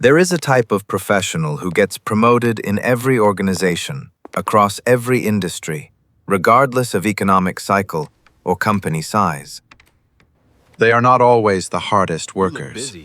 There is a type of professional who gets promoted in every organization, across every industry, regardless of economic cycle or company size. They are not always the hardest workers.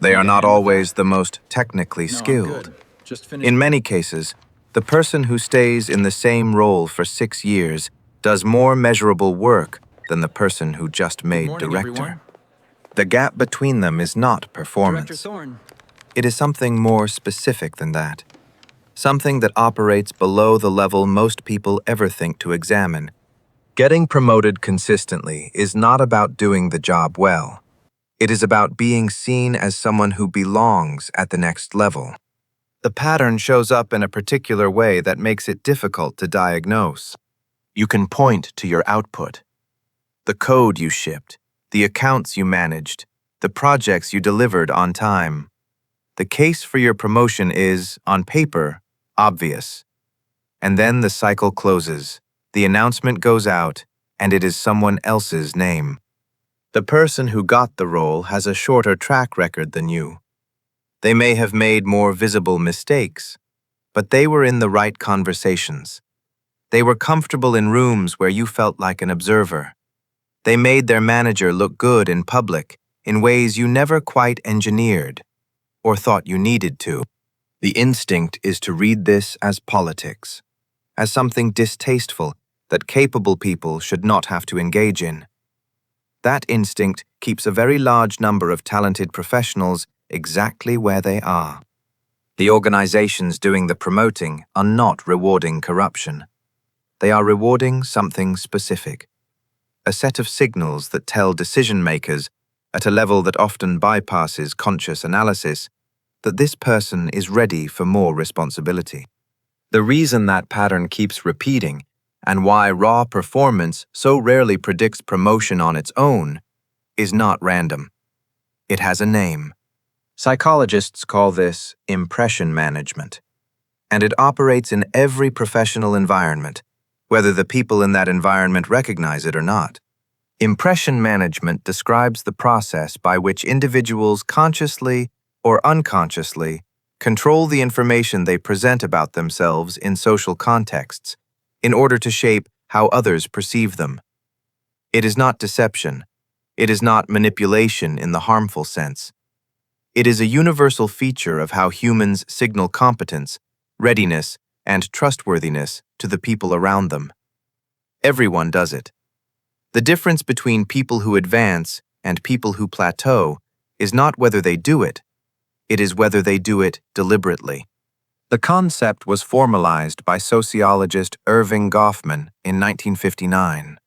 They are not always the most technically skilled. In many cases, the person who stays in the same role for 6 years does more measurable work than the person who just made director. The gap between them is not performance. It is something more specific than that. Something that operates below the level most people ever think to examine. Getting promoted consistently is not about doing the job well. It is about being seen as someone who belongs at the next level. The pattern shows up in a particular way that makes it difficult to diagnose. You can point to your output, the code you shipped, the accounts you managed, the projects you delivered on time. The case for your promotion is, on paper, obvious. And then the cycle closes, the announcement goes out, and it is someone else's name. The person who got the role has a shorter track record than you. They may have made more visible mistakes, but they were in the right conversations. They were comfortable in rooms where you felt like an observer. They made their manager look good in public in ways you never quite engineered or thought you needed to. The instinct is to read this as politics, as something distasteful that capable people should not have to engage in. That instinct keeps a very large number of talented professionals exactly where they are. The organizations doing the promoting are not rewarding corruption. They are rewarding something specific. A set of signals that tell decision-makers, at a level that often bypasses conscious analysis, that this person is ready for more responsibility. The reason that pattern keeps repeating, and why raw performance so rarely predicts promotion on its own, is not random. It has a name. Psychologists call this impression management, and it operates in every professional environment, whether the people in that environment recognize it or not. Impression management describes the process by which individuals consciously or unconsciously control the information they present about themselves in social contexts in order to shape how others perceive them. It is not deception. It is not manipulation in the harmful sense. It is a universal feature of how humans signal competence, readiness, and trustworthiness to the people around them. Everyone does it. The difference between people who advance and people who plateau is not whether they do it is whether they do it deliberately. The concept was formalized by sociologist Irving Goffman in 1959.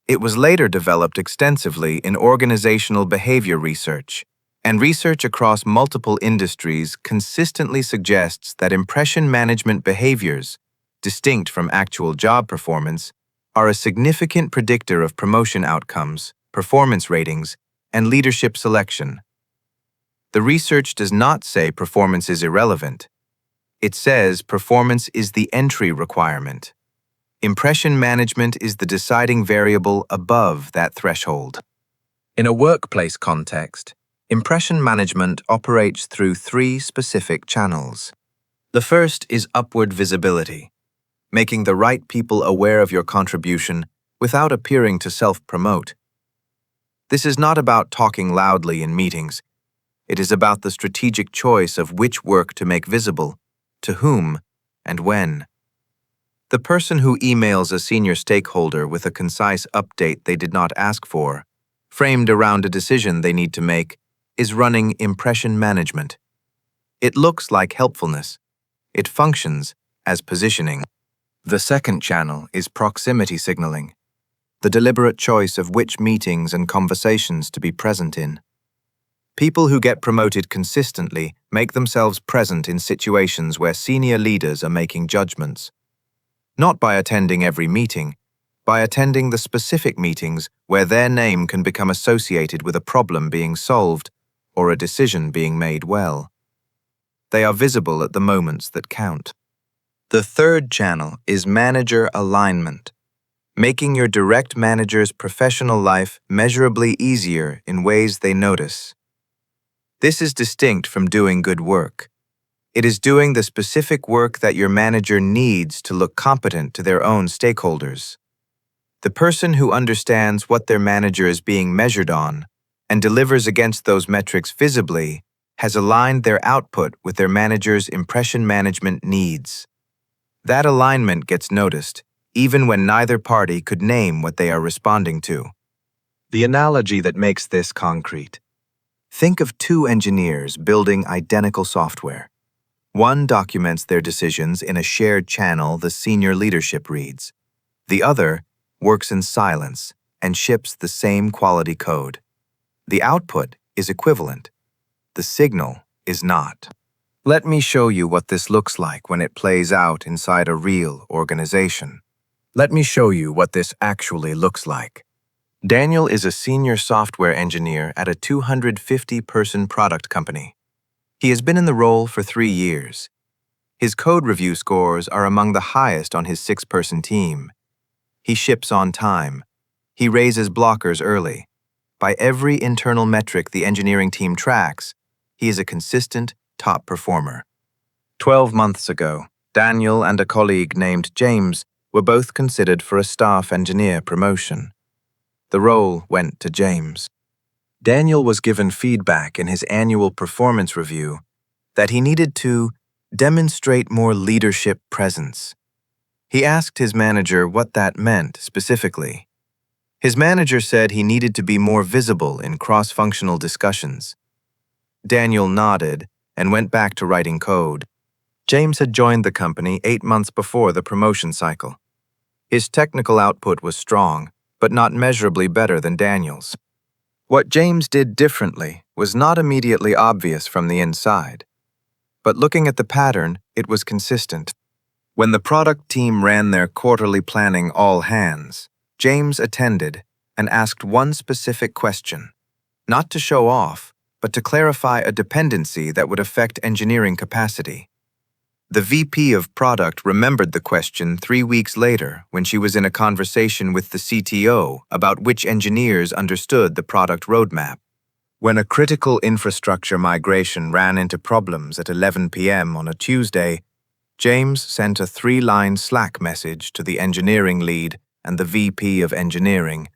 It was later developed extensively in organizational behavior research, and research across multiple industries consistently suggests that impression management behaviors, distinct from actual job performance, are a significant predictor of promotion outcomes, performance ratings, and leadership selection. The research does not say performance is irrelevant. It says performance is the entry requirement. Impression management is the deciding variable above that threshold. In a workplace context, impression management operates through 3 specific channels. The first is upward visibility, making the right people aware of your contribution without appearing to self-promote. This is not about talking loudly in meetings. It is about the strategic choice of which work to make visible, to whom, and when. The person who emails a senior stakeholder with a concise update they did not ask for, framed around a decision they need to make, is running impression management. It looks like helpfulness. It functions as positioning. The second channel is proximity signaling, the deliberate choice of which meetings and conversations to be present in. People who get promoted consistently make themselves present in situations where senior leaders are making judgments. Not by attending every meeting, by attending the specific meetings where their name can become associated with a problem being solved or a decision being made well. They are visible at the moments that count. The third channel is manager alignment, making your direct manager's professional life measurably easier in ways they notice. This is distinct from doing good work. It is doing the specific work that your manager needs to look competent to their own stakeholders. The person who understands what their manager is being measured on and delivers against those metrics visibly has aligned their output with their manager's impression management needs. That alignment gets noticed, even when neither party could name what they are responding to. The analogy that makes this concrete. Think of two engineers building identical software. One documents their decisions in a shared channel the senior leadership reads. The other works in silence and ships the same quality code. The output is equivalent. The signal is not. Let me show you what this looks like when it plays out inside a real organization. Let me show you what this actually looks like. Daniel is a senior software engineer at a 250-person product company. He has been in the role for 3 years. His code review scores are among the highest on his 6-person team. He ships on time. He raises blockers early. By every internal metric the engineering team tracks, he is a consistent top performer. 12 months ago, Daniel and a colleague named James were both considered for a staff engineer promotion. The role went to James. Daniel was given feedback in his annual performance review that he needed to demonstrate more leadership presence. He asked his manager what that meant specifically. His manager said he needed to be more visible in cross-functional discussions. Daniel nodded and went back to writing code. James had joined the company 8 months before the promotion cycle. His technical output was strong, but not measurably better than Daniel's. What James did differently was not immediately obvious from the inside. But looking at the pattern, it was consistent. When the product team ran their quarterly planning all hands, James attended and asked one specific question, not to show off, but to clarify a dependency that would affect engineering capacity. The VP of product remembered the question 3 weeks later when she was in a conversation with the CTO about which engineers understood the product roadmap. When a critical infrastructure migration ran into problems at 11 p.m. on a Tuesday, James sent a 3-line Slack message to the engineering lead and the VP of engineering,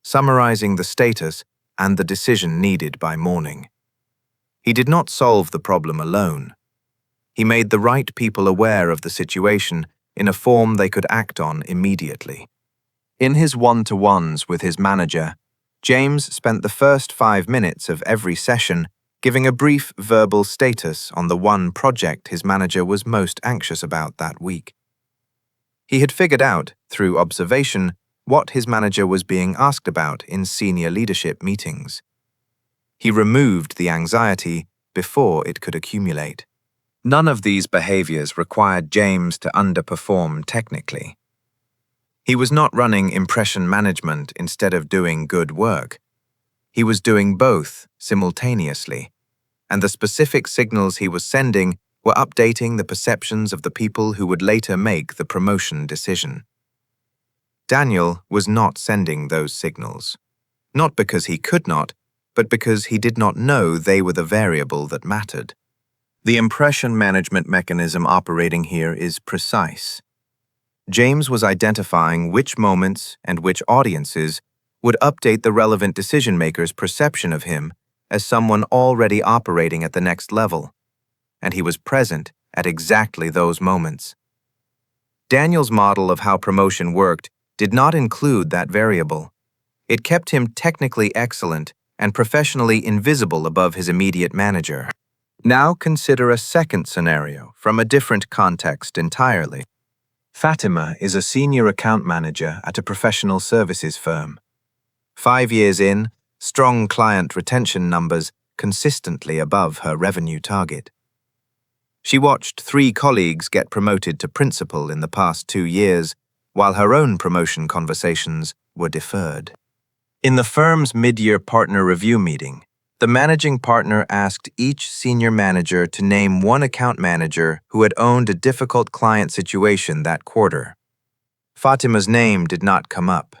summarizing the status and the decision needed by morning. He did not solve the problem alone. He made the right people aware of the situation in a form they could act on immediately. In his one-to-ones with his manager, James spent the first 5 minutes of every session giving a brief verbal status on the one project his manager was most anxious about that week. He had figured out, through observation, what his manager was being asked about in senior leadership meetings. He removed the anxiety before it could accumulate. None of these behaviors required James to underperform technically. He was not running impression management instead of doing good work. He was doing both simultaneously, and the specific signals he was sending were updating the perceptions of the people who would later make the promotion decision. Daniel was not sending those signals, not because he could not, but because he did not know they were the variable that mattered. The impression management mechanism operating here is precise. James was identifying which moments and which audiences would update the relevant decision-maker's perception of him as someone already operating at the next level, and he was present at exactly those moments. Daniel's model of how promotion worked did not include that variable. It kept him technically excellent and professionally invisible above his immediate manager. Now consider a second scenario from a different context entirely. Fatima is a senior account manager at a professional services firm. 5 years in, strong client retention numbers consistently above her revenue target. She watched 3 colleagues get promoted to principal in the past 2 years, while her own promotion conversations were deferred. In the firm's mid-year partner review meeting, the managing partner asked each senior manager to name one account manager who had owned a difficult client situation that quarter. Fatima's name did not come up.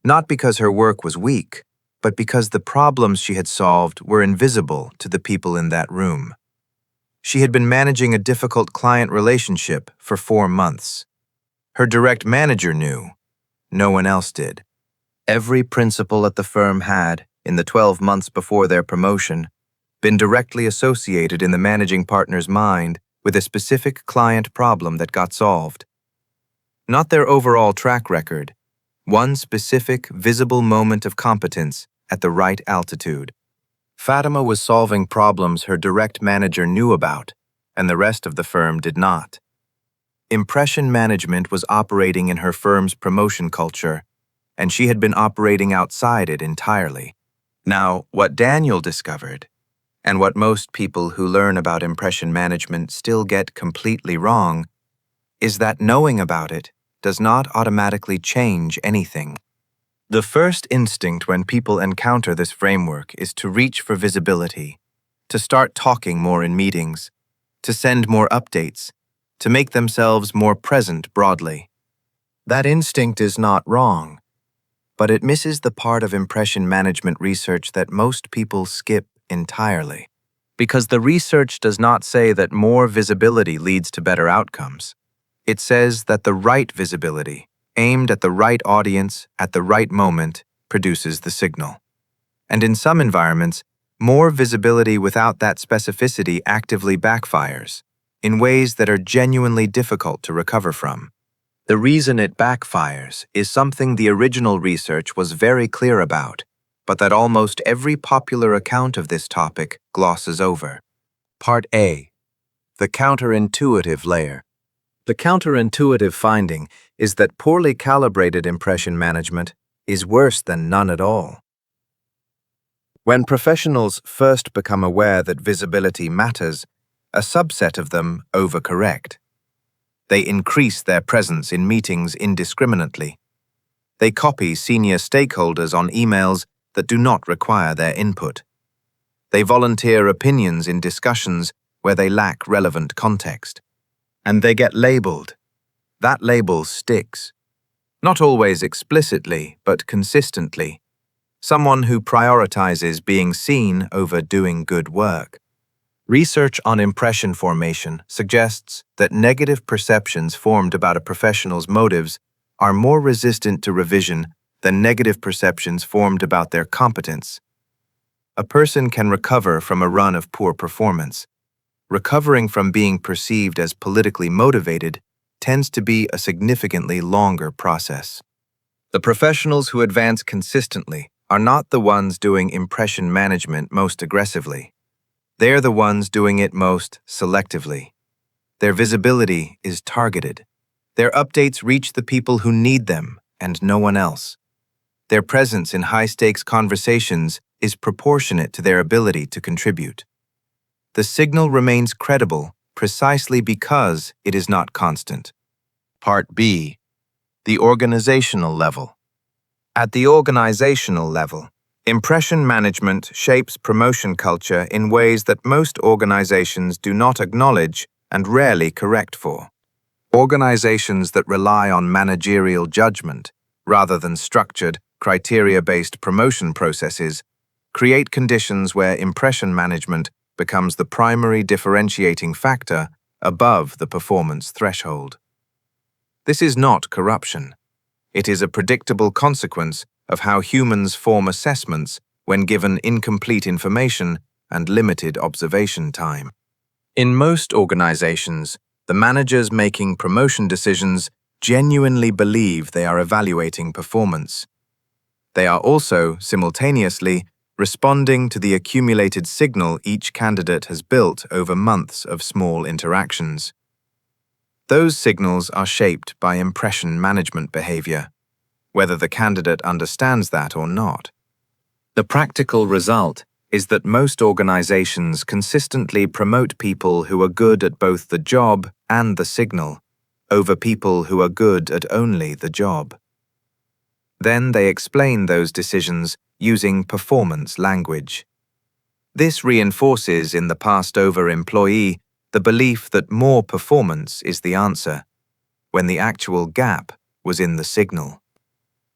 Not because her work was weak, but but because the problems she had solved were invisible to the people in that room. She had been managing a difficult client relationship for 4 months. Her direct manager knew. No one else did. Every principal at the firm had, in the 12 months before their promotion, been directly associated in the managing partner's mind with a specific client problem that got solved. Not their overall track record, one specific, visible moment of competence at the right altitude. Fatima was solving problems her direct manager knew about, and the rest of the firm did not. Impression management was operating in her firm's promotion culture, and she had been operating outside it entirely. Now, what Daniel discovered, and what most people who learn about impression management still get completely wrong, is that knowing about it does not automatically change anything. The first instinct when people encounter this framework is to reach for visibility, to start talking more in meetings, to send more updates, to make themselves more present broadly. That instinct is not wrong, but it misses the part of impression management research that most people skip entirely. Because the research does not say that more visibility leads to better outcomes. It says that the right visibility, aimed at the right audience at the right moment, produces the signal. And in some environments, more visibility without that specificity actively backfires, in ways that are genuinely difficult to recover from. The reason it backfires is something the original research was very clear about, but that almost every popular account of this topic glosses over. Part A. The counterintuitive layer. The counterintuitive finding is that poorly calibrated impression management is worse than none at all. When professionals first become aware that visibility matters, a subset of them overcorrect. They increase their presence in meetings indiscriminately. They copy senior stakeholders on emails that do not require their input. They volunteer opinions in discussions where they lack relevant context. And they get labeled. That label sticks. Not always explicitly, but consistently. Someone who prioritizes being seen over doing good work. Research on impression formation suggests that negative perceptions formed about a professional's motives are more resistant to revision than negative perceptions formed about their competence. A person can recover from a run of poor performance. Recovering from being perceived as politically motivated tends to be a significantly longer process. The professionals who advance consistently are not the ones doing impression management most aggressively. They're the ones doing it most selectively. Their visibility is targeted. Their updates reach the people who need them and no one else. Their presence in high-stakes conversations is proportionate to their ability to contribute. The signal remains credible precisely because it is not constant. Part B. The organizational level. At the organizational level, impression management shapes promotion culture in ways that most organizations do not acknowledge and rarely correct for. Organizations that rely on managerial judgment, rather than structured, criteria-based promotion processes, create conditions where impression management becomes the primary differentiating factor above the performance threshold. This is not corruption. It is a predictable consequence of how humans form assessments when given incomplete information and limited observation time. In most organizations, the managers making promotion decisions genuinely believe they are evaluating performance. They are also, simultaneously, responding to the accumulated signal each candidate has built over months of small interactions. Those signals are shaped by impression management behavior, whether the candidate understands that or not. The practical result is that most organizations consistently promote people who are good at both the job and the signal, over people who are good at only the job. Then they explain those decisions using performance language. This reinforces in the passed-over employee the belief that more performance is the answer, when the actual gap was in the signal.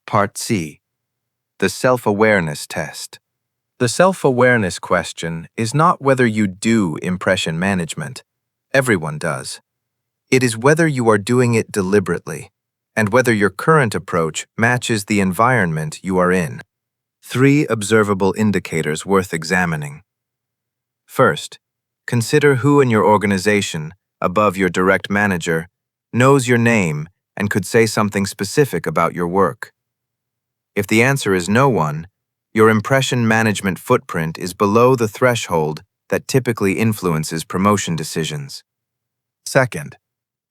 Part C. The self-awareness test. The self-awareness question is not whether you do impression management. Everyone does. It is whether you are doing it deliberately, and whether your current approach matches the environment you are in. 3 observable indicators worth examining. First, consider who in your organization, above your direct manager, knows your name and could say something specific about your work. If the answer is no one, your impression management footprint is below the threshold that typically influences promotion decisions. Second,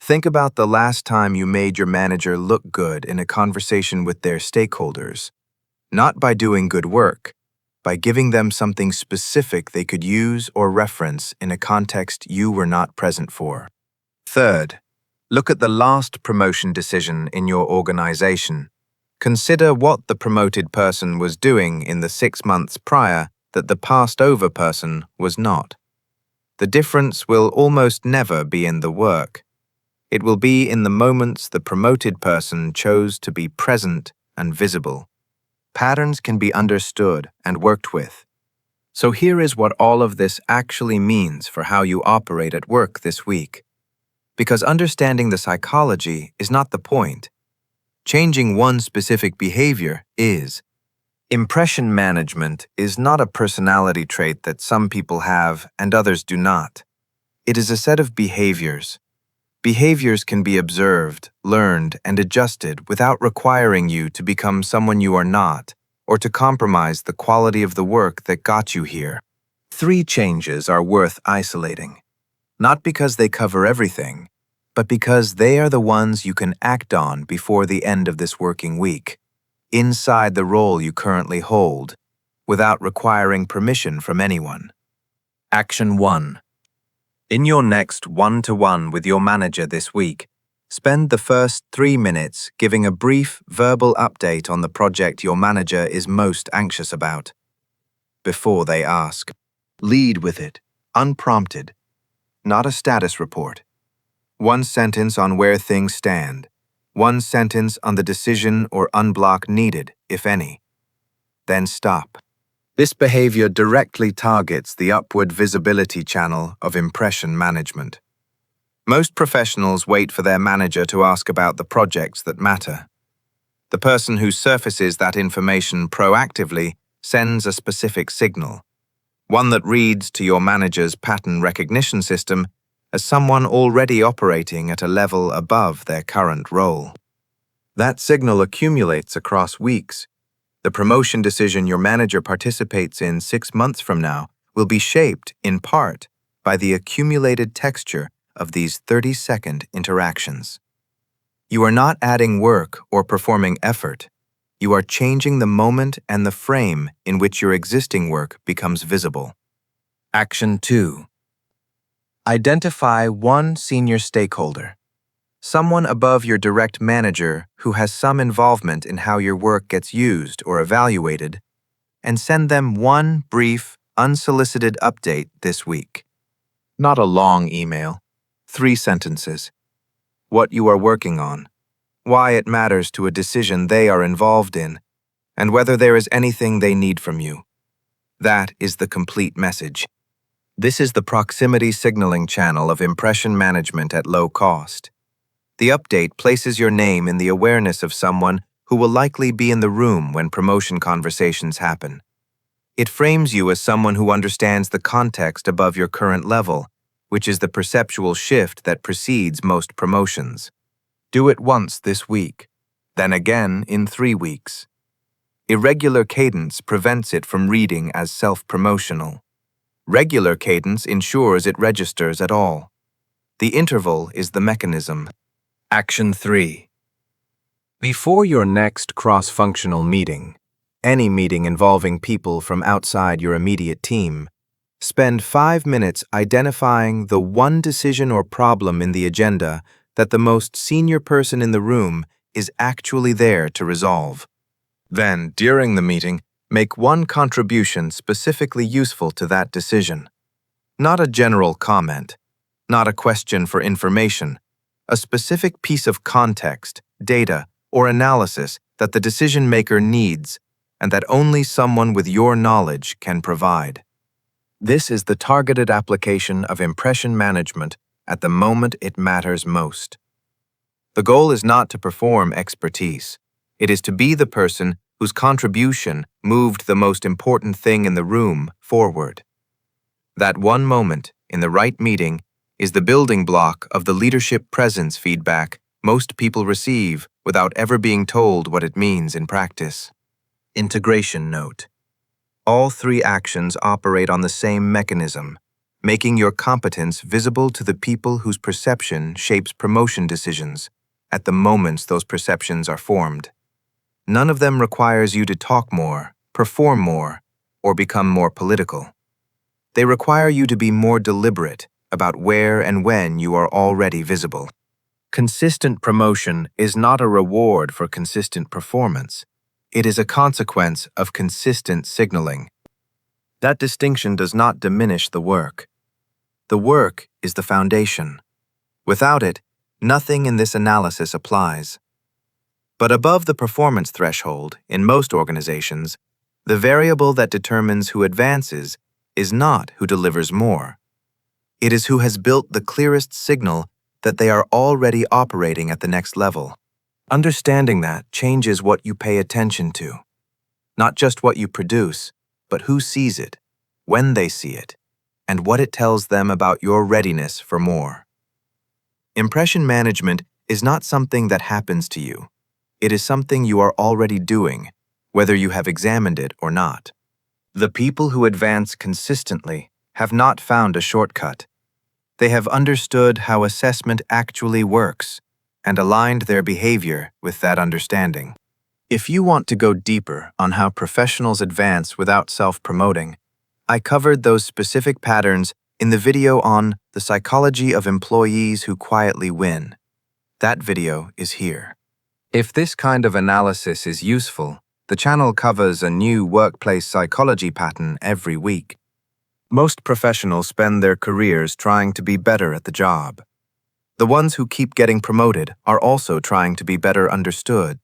think about the last time you made your manager look good in a conversation with their stakeholders, not by doing good work, by giving them something specific they could use or reference in a context you were not present for. Third, look at the last promotion decision in your organization. Consider what the promoted person was doing in the 6 months prior that the passed-over person was not. The difference will almost never be in the work. It will be in the moments the promoted person chose to be present and visible. Patterns can be understood and worked with. So here is what all of this actually means for how you operate at work this week. Because understanding the psychology is not the point. Changing one specific behavior is. Impression management is not a personality trait that some people have and others do not. It is a set of behaviors. Behaviors can be observed, learned, and adjusted without requiring you to become someone you are not, or to compromise the quality of the work that got you here. 3 changes are worth isolating, not because they cover everything, but because they are the ones you can act on before the end of this working week, inside the role you currently hold, without requiring permission from anyone. Action 1. In your next one-to-one with your manager this week, spend the first 3 minutes giving a brief verbal update on the project your manager is most anxious about. Before they ask, lead with it, unprompted, not a status report. 1 sentence on where things stand. 1 sentence on the decision or unblock needed, if any. Then stop. This behavior directly targets the upward visibility channel of impression management. Most professionals wait for their manager to ask about the projects that matter. The person who surfaces that information proactively sends a specific signal, one that reads to your manager's pattern recognition system as someone already operating at a level above their current role. That signal accumulates across weeks. The promotion decision your manager participates in 6 months from now will be shaped, in part, by the accumulated texture of these 30-second interactions. You are not adding work or performing effort. You are changing the moment and the frame in which your existing work becomes visible. Action 2. Identify 1 senior stakeholder, someone above your direct manager who has some involvement in how your work gets used or evaluated, and send them 1 brief, unsolicited update this week. Not a long email, 3 sentences. What you are working on, why it matters to a decision they are involved in, and whether there is anything they need from you. That is the complete message. This is the proximity signaling channel of impression management at low cost. The update places your name in the awareness of someone who will likely be in the room when promotion conversations happen. It frames you as someone who understands the context above your current level, which is the perceptual shift that precedes most promotions. Do it once this week, then again in 3 weeks. Irregular cadence prevents it from reading as self-promotional. Regular cadence ensures it registers at all. The interval is the mechanism. Action 3. Before your next cross-functional meeting, any meeting involving people from outside your immediate team, spend 5 minutes identifying the 1 decision or problem in the agenda that the most senior person in the room is actually there to resolve. Then, during the meeting, make 1 contribution specifically useful to that decision. Not a general comment, not a question for information, a specific piece of context, data, or analysis that the decision maker needs, and that only someone with your knowledge can provide. This is the targeted application of impression management at the moment it matters most. The goal is not to perform expertise. It is to be the person whose contribution moved the most important thing in the room forward. That one moment, in the right meeting, is the building block of the leadership presence feedback most people receive without ever being told what it means in practice. Integration note. All three actions operate on the same mechanism, making your competence visible to the people whose perception shapes promotion decisions at the moments those perceptions are formed. None of them requires you to talk more, perform more, or become more political. They require you to be more deliberate about where and when you are already visible. Consistent promotion is not a reward for consistent performance. It is a consequence of consistent signaling. That distinction does not diminish the work. The work is the foundation. Without it, nothing in this analysis applies. But above the performance threshold, in most organizations, the variable that determines who advances is not who delivers more. It is who has built the clearest signal that they are already operating at the next level. Understanding that changes what you pay attention to. Not just what you produce, but who sees it, when they see it, and what it tells them about your readiness for more. Impression management is not something that happens to you. It is something you are already doing, whether you have examined it or not. The people who advance consistently have not found a shortcut. They have understood how assessment actually works and aligned their behavior with that understanding. If you want to go deeper on how professionals advance without self-promoting, I covered those specific patterns in the video on the psychology of employees who quietly win. That video is here. If this kind of analysis is useful, the channel covers a new workplace psychology pattern every week. Most professionals spend their careers trying to be better at the job. The ones who keep getting promoted are also trying to be better understood